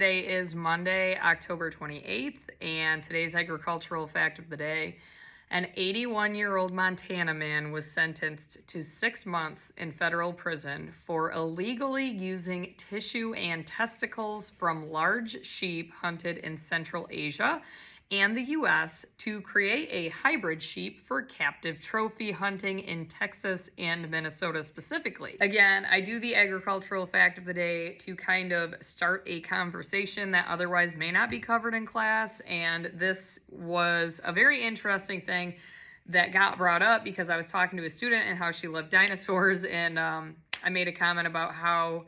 Today is Monday, October 28th, and today's agricultural fact of the day. An 81-year-old Montana man was sentenced to 6 months in federal prison for illegally using tissue and testicles from large sheep hunted in Central Asia and the U.S. to create a hybrid sheep for captive trophy hunting in Texas and Minnesota specifically. Again, I do the agricultural fact of the day to kind of start a conversation that otherwise may not be covered in class, and this was a very interesting thing that got brought up because I was talking to a student and how she loved dinosaurs, and I made a comment about how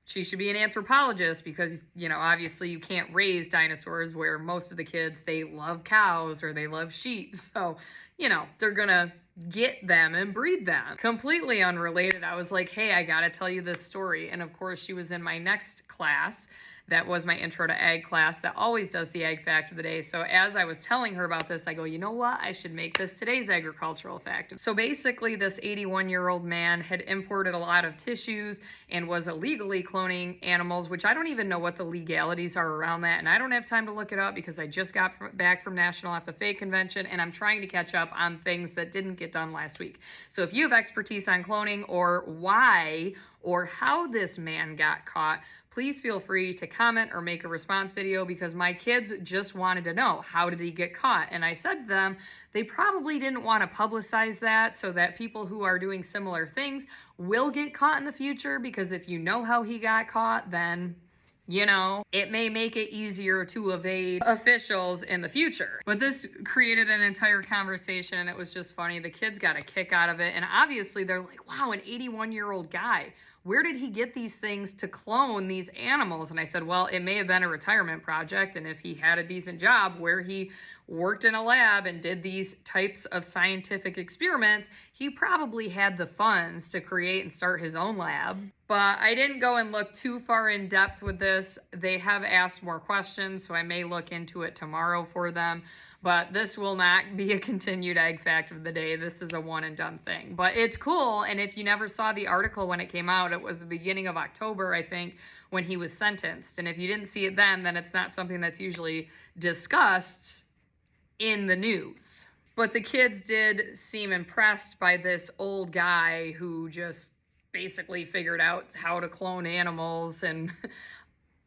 she should be an anthropologist because, obviously you can't raise dinosaurs where most of the kids, they love cows or they love sheep. So, they're going to get them and breed them. Completely unrelated. I was like, hey, I got to tell you this story. And of course, she was in my next class. That was my intro to ag class that always does the ag fact of the day. So as I was telling her about this, I go, you know what? I should make this today's agricultural fact. So basically this 81-year-old man had imported a lot of tissues and was illegally cloning animals, which I don't even know what the legalities are around that. And I don't have time to look it up because I just got back from National FFA convention and I'm trying to catch up on things that didn't get done last week. So if you have expertise on cloning or why or how this man got caught, please feel free to comment or make a response video because my kids just wanted to know, how did he get caught? And I said to them, they probably didn't want to publicize that so that people who are doing similar things will get caught in the future, because if you know how he got caught, then it may make it easier to evade officials in the future. But this created an entire conversation and it was just funny. The kids got a kick out of it. And obviously they're like, wow, an 81-year-old guy, where did he get these things to clone these animals? And I said, well, it may have been a retirement project. And if he had a decent job where he worked in a lab and did these types of scientific experiments, he probably had the funds to create and start his own lab. But I didn't go and look too far in depth with this. They have asked more questions, so I may look into it tomorrow for them. But this will not be a continued ag fact of the day. This is a one and done thing. But it's cool, and if you never saw the article when it came out, it was the beginning of October, I think, when he was sentenced. And if you didn't see it then it's not something that's usually discussed in the news. But the kids did seem impressed by this old guy who just basically figured out how to clone animals, and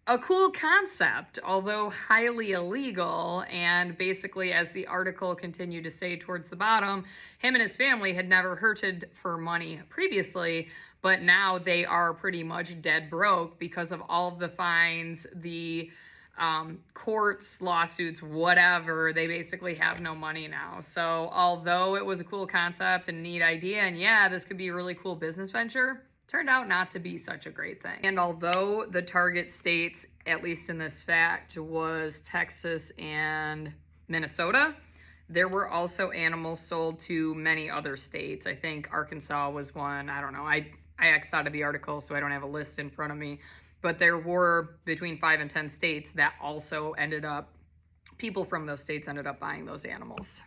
a cool concept, although highly illegal. And basically, as the article continued to say towards the bottom, him and his family had never hunted for money previously, but now they are pretty much dead broke because of all of the fines, the courts, lawsuits, whatever. They basically have no money now. So although it was a cool concept and neat idea, and yeah, this could be a really cool business venture, turned out not to be such a great thing. And although the target states, at least in this fact, was Texas and Minnesota, there were also animals sold to many other states. I think Arkansas was one. I don't know. I X'd out of the article, so I don't have a list in front of me. But there were between 5 and 10 states that also people from those states ended up buying those animals.